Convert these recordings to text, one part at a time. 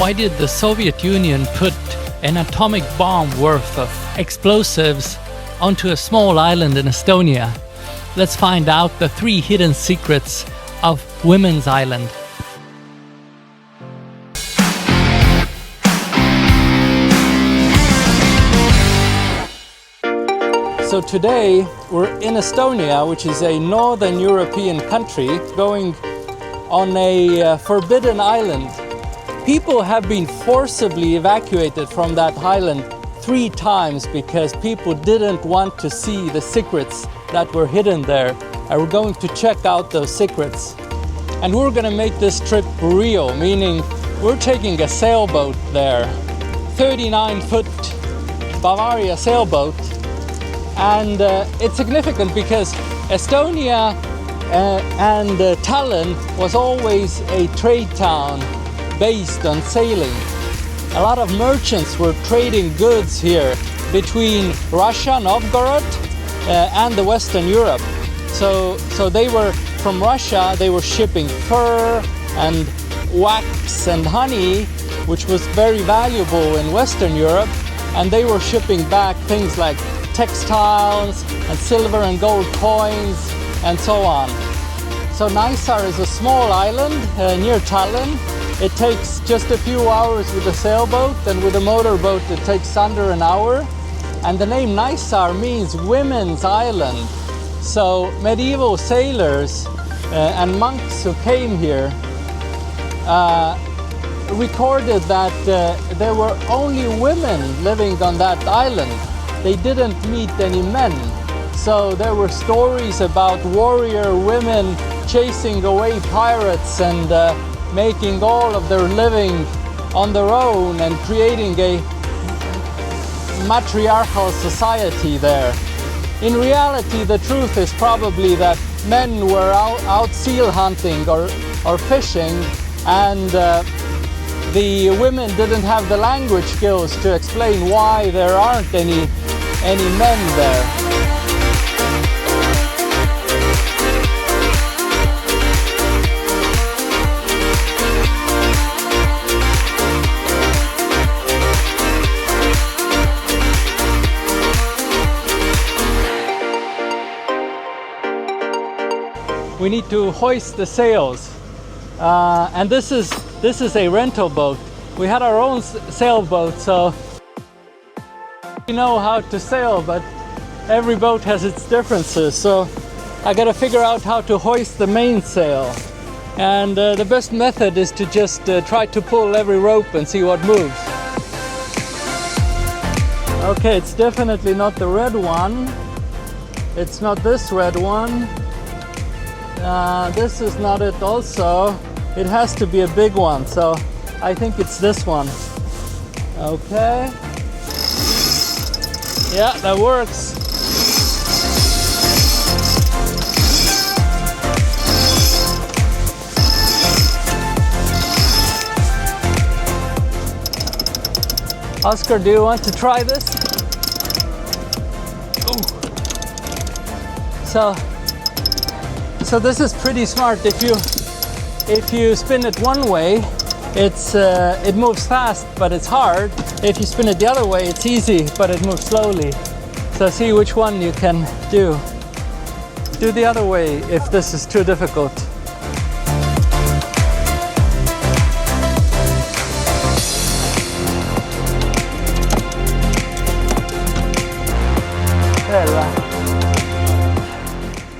Why did the Soviet Union put an atomic bomb worth of explosives onto a small island in Estonia? Let's find out the 3 hidden secrets of Women's Island. So today we're in Estonia, which is a northern European country, going on a forbidden island. People have been forcibly evacuated from that island 3 times because people didn't want to see the secrets that were hidden there. And we're going to check out those secrets. And we're going to make this trip real, meaning we're taking a sailboat there, 39-foot Bavaria sailboat. And it's significant because Estonia and Tallinn was always a trade town based on sailing. A lot of merchants were trading goods here between Russia, Novgorod, and the Western Europe. So they were from Russia, they were shipping fur and wax and honey, which was very valuable in Western Europe, and they were shipping back things like textiles and silver and gold coins and so on. So Naissaar is a small island near Tallinn. It takes just a few hours with a sailboat, and with a motorboat it takes under an hour. And the name Naissaar means Women's Island. So medieval sailors and monks who came here recorded that there were only women living on that island. They didn't meet any men. So there were stories about warrior women chasing away pirates and making all of their living on their own and creating a matriarchal society there. In reality, the truth is probably that men were out seal hunting or fishing, and the women didn't have the language skills to explain why there aren't any men there. We need to hoist the sails, and this is a rental boat. We had our own sailboat, so we know how to sail, but every boat has its differences. So I got to figure out how to hoist the mainsail, and the best method is to just try to pull every rope and see what moves. Okay, it's definitely not the red one. It's not this red one. This is not it also. It has to be a big one, so I think it's this one. Okay. Yeah, that works. Oscar, do you want to try this? Ooh. So this is pretty smart. If you spin it one way, it moves fast, but it's hard. If you spin it the other way, it's easy, but it moves slowly. So see which one you can do. Do the other way if this is too difficult.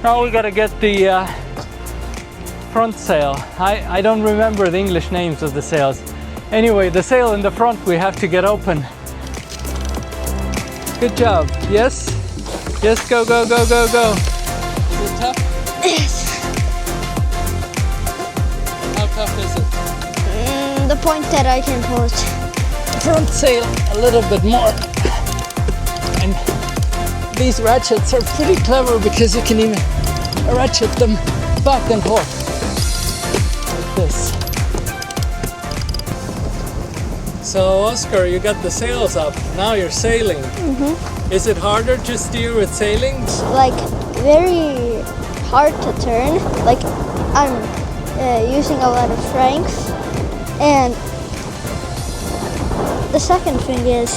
Now we gotta get the front sail. I don't remember the English names of the sails. Anyway, the sail in the front we have to get open. Good job. Yes? Yes, go, go, go, go, go. Is it tough? Yes. How tough is it? The point that I can pull it. Front sail a little bit more. And these ratchets are pretty clever because you can even ratchet them back and forth like this. So Oscar, you got the sails up. Now you're sailing. Mm-hmm. Is it harder to steer with sailing? Like very hard to turn. Like I'm using a lot of strength, and the second thing is,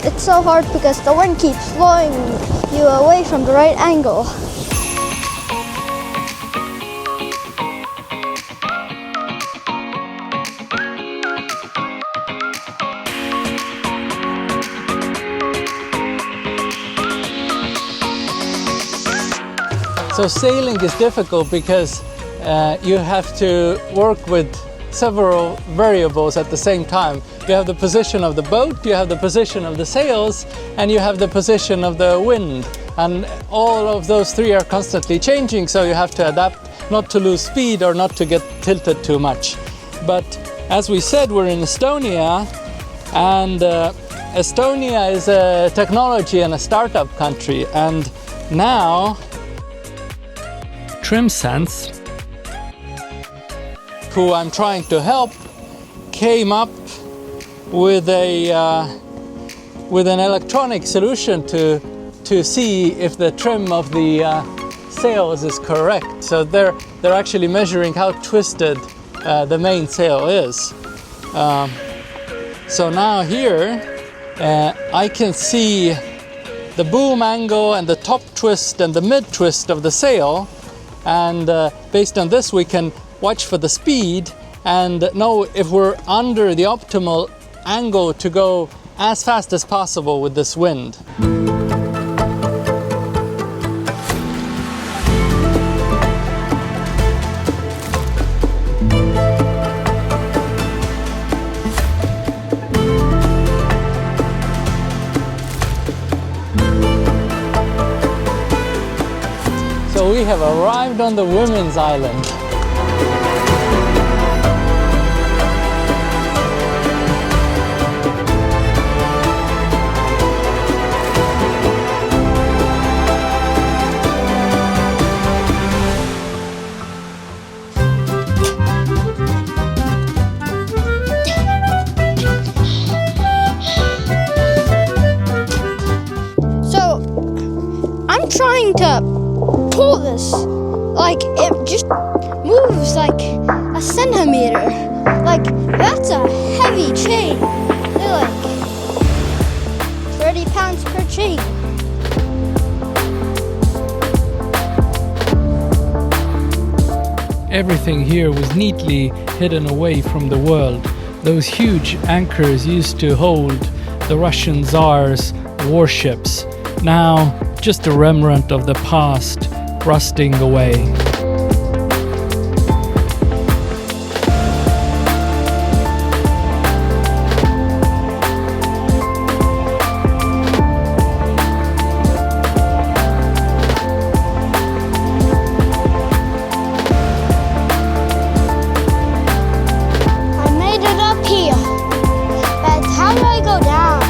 it's so hard because the wind keeps blowing you away from the right angle. So sailing is difficult because you have to work with several variables at the same time. You have the position of the boat, you have the position of the sails, and you have the position of the wind. And all of those three are constantly changing, so you have to adapt not to lose speed or not to get tilted too much. But as we said, we're in Estonia, and Estonia is a technology and a startup country, and now TrimSense, who I'm trying to help, came up with an electronic solution to see if the trim of the sails is correct. So they're actually measuring how twisted the main sail is. So now here I can see the boom angle and the top twist and the mid twist of the sail. And based on this, we can watch for the speed and know if we're under the optimal angle to go as fast as possible with this wind. So we have arrived on the women's island. So I'm trying to pull this, like it just moves like a centimeter. Like that's a heavy chain. They're like 30 pounds per chain. Everything here was neatly hidden away from the world. Those huge anchors used to hold the Russian Tsar's warships. Now, just a remnant of the past, rusting away. I made it up here, but how do I go down?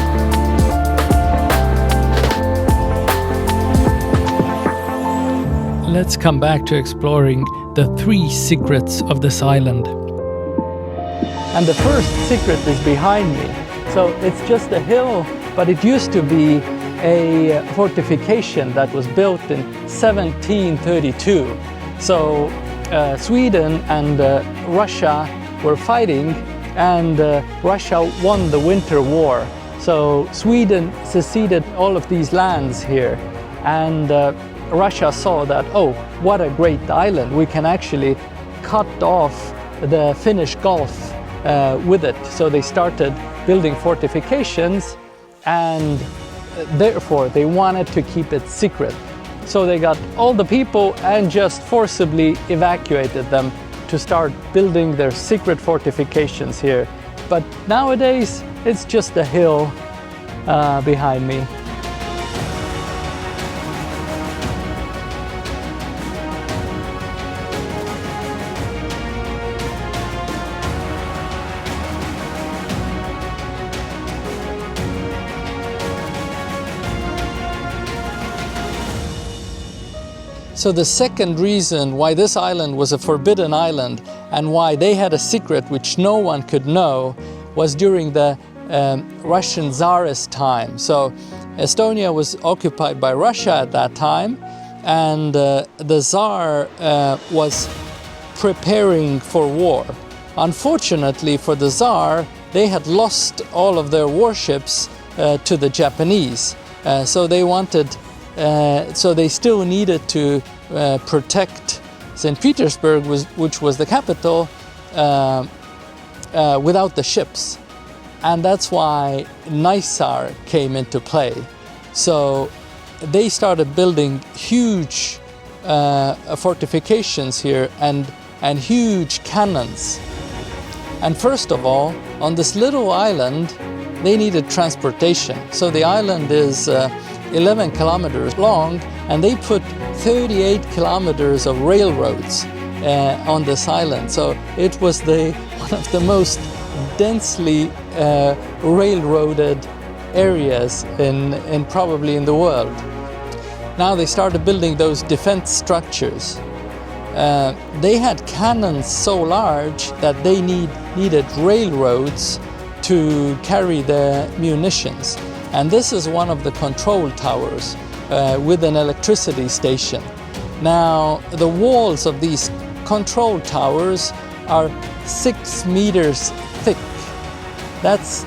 Let's come back to exploring the 3 secrets of this island. And the first secret is behind me. So it's just a hill, but it used to be a fortification that was built in 1732. So Sweden and Russia were fighting, and Russia won the Winter War. So Sweden seceded all of these lands here, and Russia saw that, oh, what a great island. We can actually cut off the Finnish Gulf with it. So they started building fortifications, and therefore they wanted to keep it secret. So they got all the people and just forcibly evacuated them to start building their secret fortifications here. But nowadays it's just a hill behind me. So the second reason why this island was a forbidden island and why they had a secret which no one could know was during the Russian Tsarist time. So Estonia was occupied by Russia at that time, and the Tsar was preparing for war. Unfortunately for the Tsar, they had lost all of their warships to the Japanese. So they still needed to protect St. Petersburg, which was the capital, without the ships. And that's why Naissaar came into play. So they started building huge fortifications here and huge cannons. And first of all, on this little island, they needed transportation. So the island is 11 kilometers long, and they put 38 kilometers of railroads on this island. So it was one of the most densely railroaded areas in probably in the world. Now they started building those defense structures. They had cannons so large that they needed railroads to carry the munitions. And this is one of the control towers with an electricity station. Now, the walls of these control towers are 6 meters thick. That's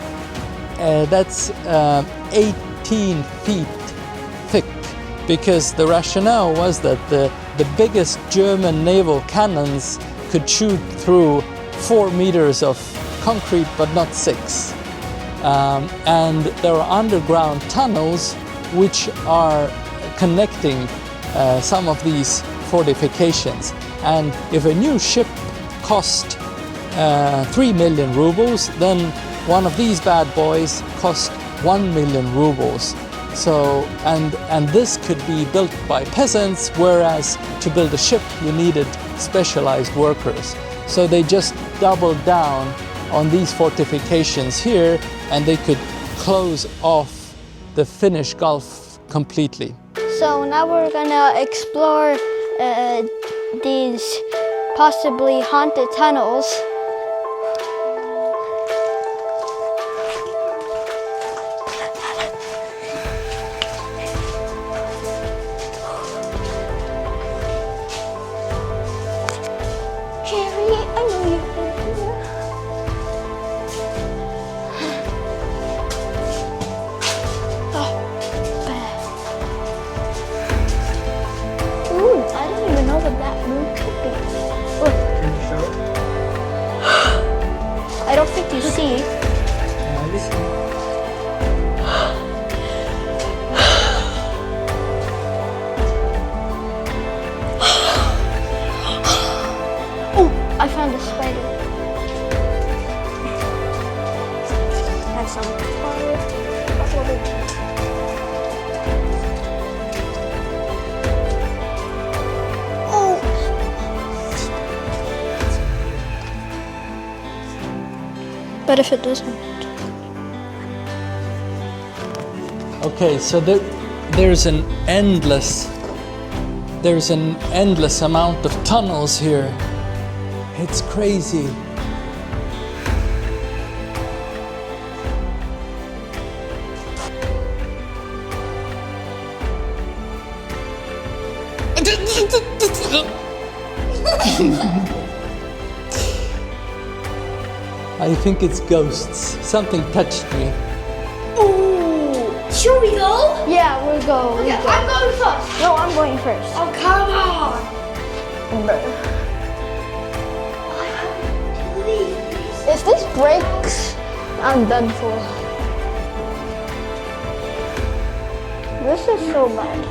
18 feet thick, because the rationale was that the biggest German naval cannons could shoot through 4 meters of concrete, but not 6. And there are underground tunnels which are connecting some of these fortifications. And if a new ship cost 3 million rubles, then one of these bad boys cost 1 million rubles. So, and this could be built by peasants, whereas to build a ship you needed specialized workers. So they just doubled down on these fortifications here, and they could close off the Finnish Gulf completely. So now we're gonna explore these possibly haunted tunnels. I don't think you see. Oh, I found a spider. Have some fire. But if it doesn't. Okay, so there's an endless amount of tunnels here. It's crazy. I think it's ghosts. Something touched me. Ooh, should we go? Yeah, we'll go. Okay, I'm going first. No, I'm going first. Oh, come on. If this breaks, I'm done for. This is so bad.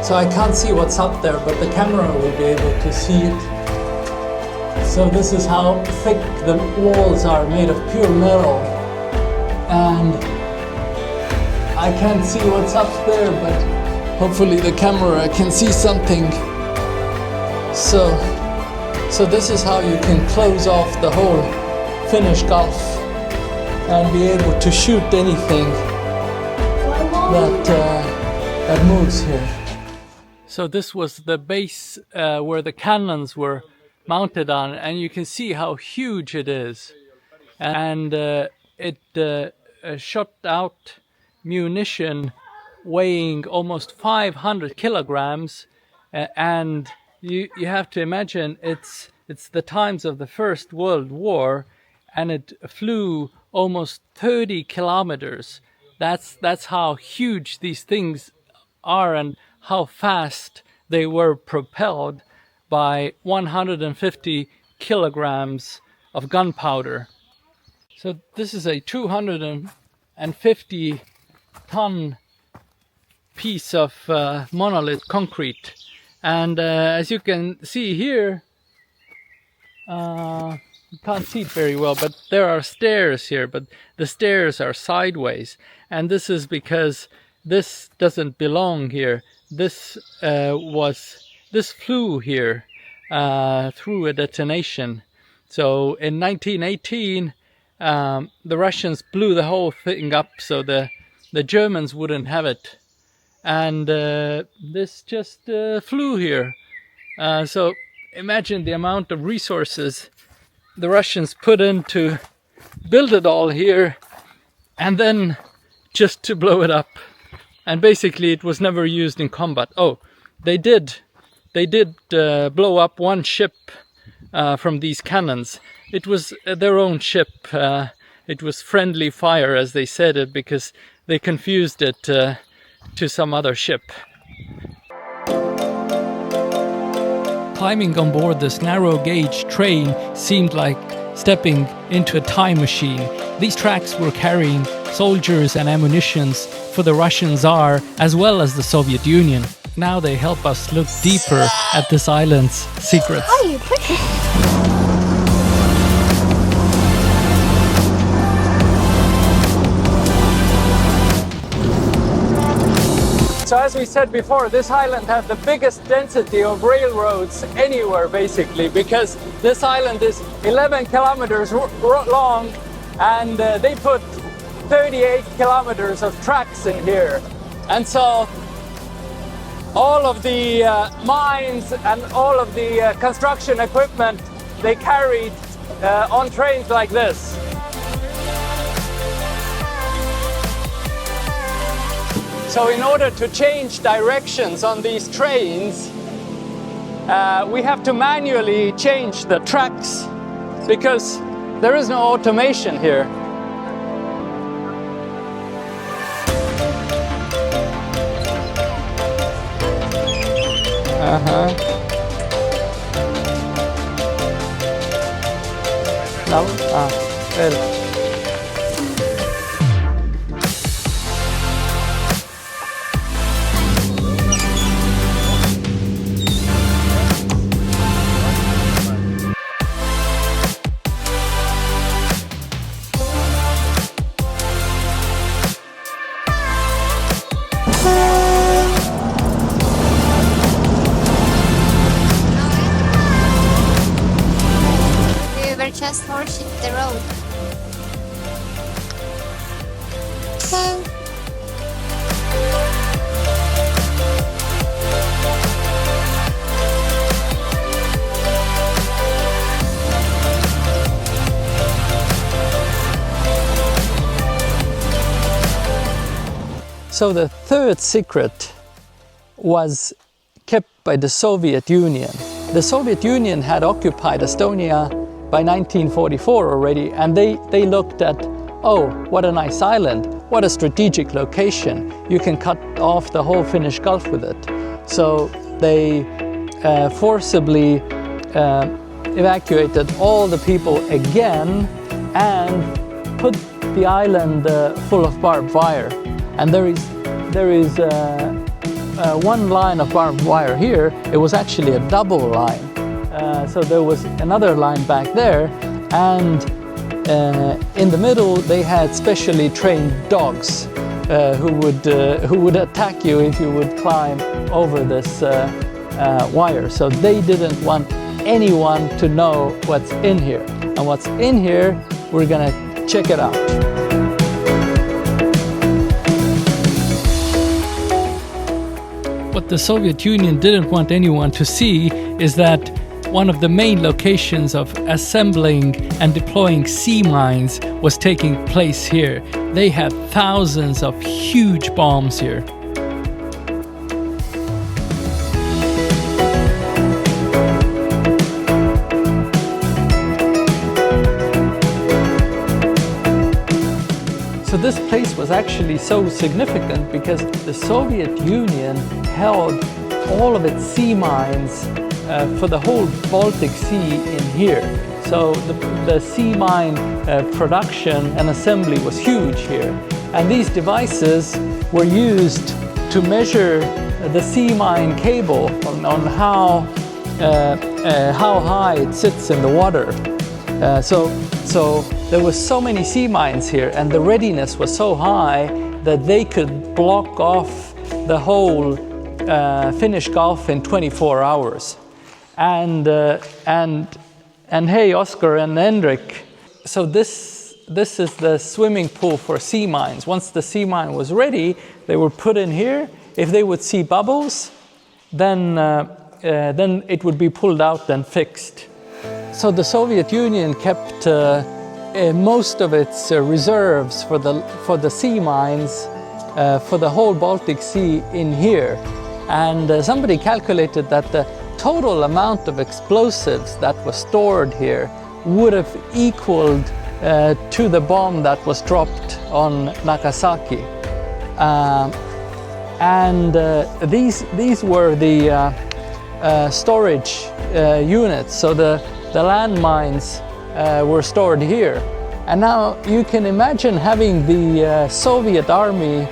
So I can't see what's up there, but the camera will be able to see it. So this is how thick the walls are, made of pure metal. And I can't see what's up there, but hopefully the camera can see something. So this is how you can close off the whole Finnish Gulf and be able to shoot anything that moves here. So this was the base where the cannons were mounted on, and you can see how huge it is. And it shot out munition weighing almost 500 kilograms, and you have to imagine it's the times of the First World War, and it flew almost 30 kilometers. That's how huge these things are and how fast they were propelled by 150 kilograms of gunpowder. So this is a 250 ton piece of monolith concrete, and as you can see here, you can't see it very well, but there are stairs here, but the stairs are sideways, and this is because this doesn't belong here. This flew here through a detonation. So in 1918, the Russians blew the whole thing up so the Germans wouldn't have it, and this just flew here. So imagine the amount of resources the Russians put in to build it all here, and then just to blow it up. And basically it was never used in combat. Oh, they did blow up one ship from these cannons. It was their own ship. It was friendly fire, as they said it, because they confused it to some other ship. Climbing on board this narrow gauge train seemed like stepping into a time machine. These tracks were carrying soldiers and ammunitions for the Russian Tsar as well as the Soviet Union. Now they help us look deeper at this island's secrets. How do you put it? So as we said before, this island had the biggest density of railroads anywhere, basically, because this island is 11 kilometers long, and they put 38 kilometers of tracks in here. And so all of the mines and all of the construction equipment, they carried on trains like this. So in order to change directions on these trains, we have to manually change the tracks because there is no automation here. No? Well. Just worship the road. So the third secret was kept by the Soviet Union. The Soviet Union had occupied Estonia by 1944 already, and they looked at, oh, what a nice island, what a strategic location, you can cut off the whole Finnish Gulf with it. So they forcibly evacuated all the people again and put the island full of barbed wire. And there is one line of barbed wire here. It was actually a double line. So there was another line back there, and in the middle they had specially trained dogs who would attack you if you would climb over this wire. So they didn't want anyone to know what's in here. And what's in here, we're gonna check it out. What the Soviet Union didn't want anyone to see is that one of the main locations of assembling and deploying sea mines was taking place here. They had thousands of huge bombs here. So this place was actually so significant because the Soviet Union held all of its sea mines for the whole Baltic Sea in here. So the sea mine production and assembly was huge here. And these devices were used to measure the sea mine cable on how high it sits in the water. So there were so many sea mines here, and the readiness was so high that they could block off the whole Finnish Gulf in 24 hours. And hey, Oscar and Hendrik, so this is the swimming pool for sea mines. Once the sea mine was ready, they were put in here. If they would see bubbles, then it would be pulled out and fixed. So the Soviet Union kept most of its reserves for the sea mines for the whole Baltic Sea in here. And somebody calculated that the total amount of explosives that was stored here would have equaled to the bomb that was dropped on Nagasaki. These were the storage units. So the landmines were stored here. And now you can imagine having the Soviet army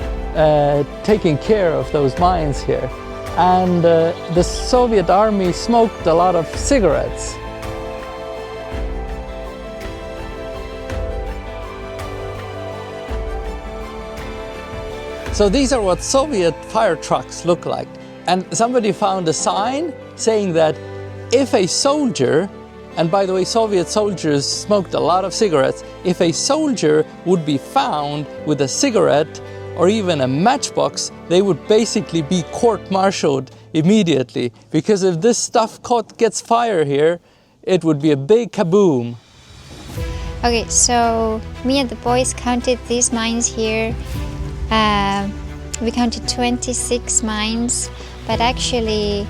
taking care of those mines here. And the Soviet army smoked a lot of cigarettes. So these are what Soviet fire trucks look like. And somebody found a sign saying that if a soldier, and by the way, Soviet soldiers smoked a lot of cigarettes, if a soldier would be found with a cigarette or even a matchbox, they would basically be court-martialed immediately. Because if this stuff gets fire here, it would be a big kaboom. Okay, so me and the boys counted these mines here. We counted 26 mines, but actually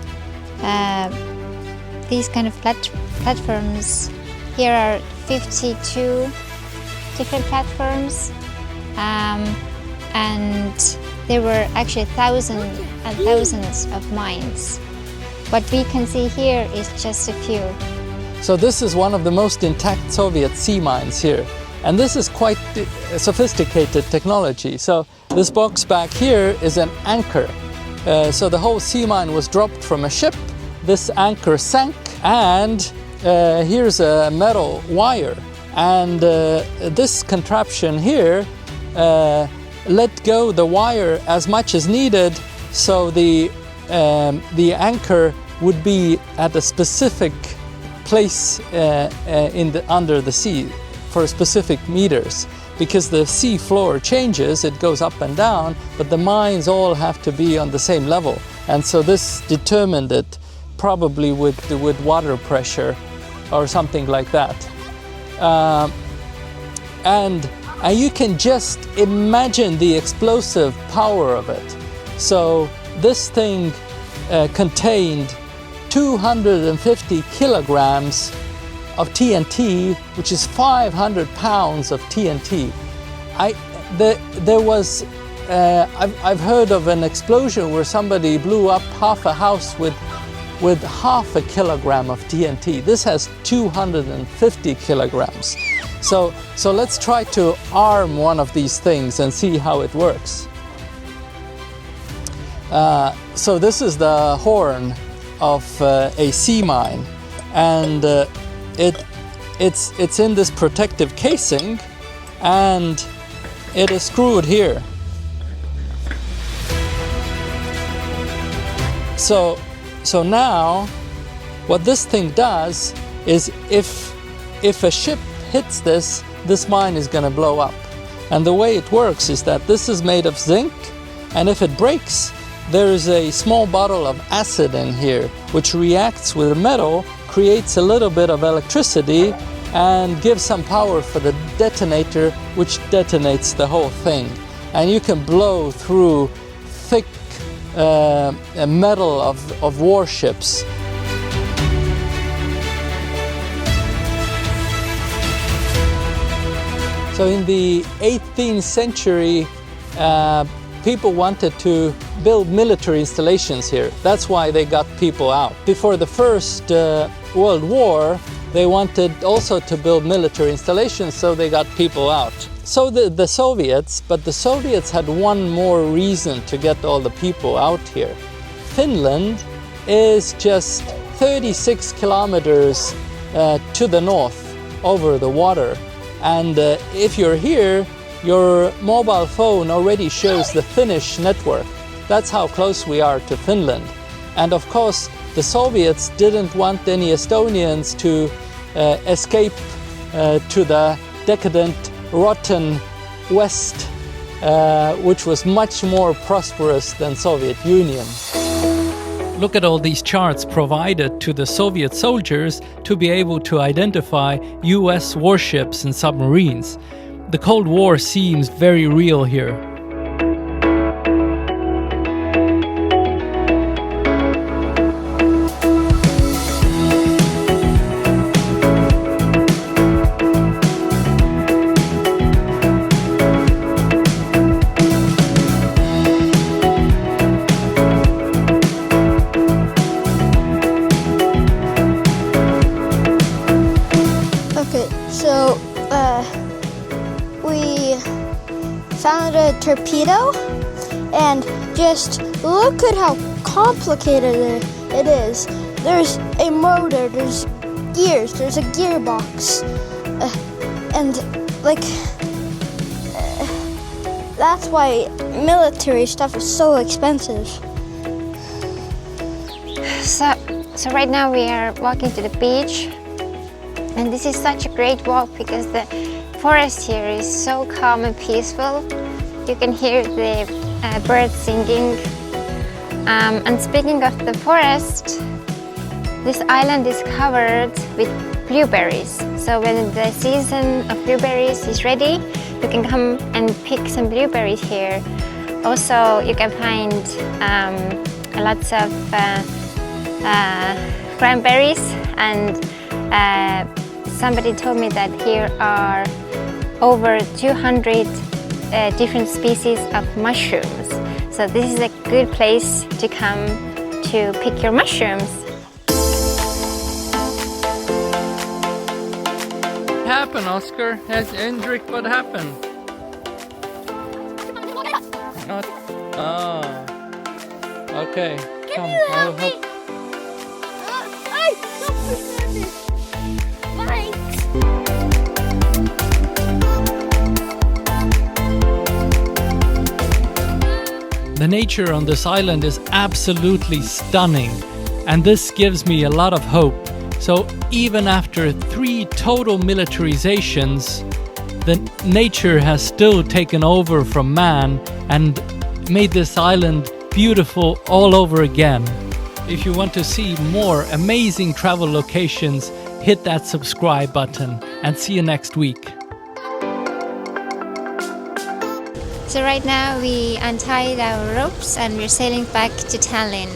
these kind of platforms, here are 52 different platforms, and there were actually thousands and thousands of mines. What we can see here is just a few. So this is one of the most intact Soviet sea mines here. And this is quite sophisticated technology. So this box back here is an anchor. So the whole sea mine was dropped from a ship. This anchor sank, and here's a metal wire. And this contraption here let go the wire as much as needed, so the anchor would be at a specific place under the sea for specific meters. Because the sea floor changes, it goes up and down, but the mines all have to be on the same level. And so this determined it, probably with water pressure or something like that. And you can just imagine the explosive power of it. So this thing contained 250 kilograms of TNT, which is 500 pounds of TNT. I've heard of an explosion where somebody blew up half a house with half a kilogram of TNT. This has 250 kilograms. So let's try to arm one of these things and see how it works. So this is the horn of a sea mine, and it's in this protective casing, and it is screwed here. So now what this thing does is if a ship hits this mine is going to blow up. And the way it works is that this is made of zinc, and if it breaks, there is a small bottle of acid in here which reacts with the metal, creates a little bit of electricity and gives some power for the detonator, which detonates the whole thing. And you can blow through thick metal of warships. So in the 18th century, people wanted to build military installations here. That's why they got people out. Before the First World War, they wanted also to build military installations, so they got people out. So the Soviets, but the Soviets had one more reason to get all the people out here. Finland is just 36 kilometers to the north over the water. And if you're here, your mobile phone already shows the Finnish network. That's how close we are to Finland. And of course, the Soviets didn't want any Estonians to escape to the decadent, rotten West, which was much more prosperous than Soviet Union. Look at all these charts provided to the Soviet soldiers to be able to identify US warships and submarines. The Cold War seems very real here. We found a torpedo, and just look at how complicated it is. There's a motor, there's gears, there's a gearbox, and that's why military stuff is so expensive. So right now we are walking to the beach, and this is such a great walk because the forest here is so calm and peaceful. You can hear the birds singing. And speaking of the forest, this island is covered with blueberries. So when the season of blueberries is ready, you can come and pick some blueberries here. Also, you can find lots of cranberries, and somebody told me that here are over 200 different species of mushrooms. So this is a good place to come to pick your mushrooms. What happened, Oscar? Hendrik, what happened? Okay. Come, I'll help. The nature on this island is absolutely stunning, and this gives me a lot of hope. So even after 3 total militarizations, the nature has still taken over from man and made this island beautiful all over again. If you want to see more amazing travel locations, hit that subscribe button, and see you next week. So right now we untied our ropes and we're sailing back to Tallinn.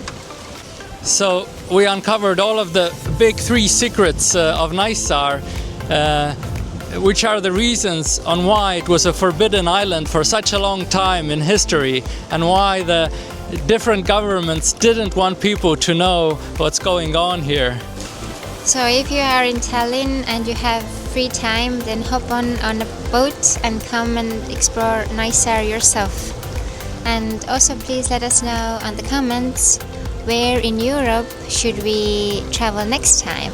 So we uncovered all of the big 3 secrets of Naissaar, which are the reasons on why it was a forbidden island for such a long time in history, and why the different governments didn't want people to know what's going on here. So if you are in Tallinn and you have free time, then hop on a boat and come and explore Naissaar yourself. And also please let us know on the comments where in Europe should we travel next time.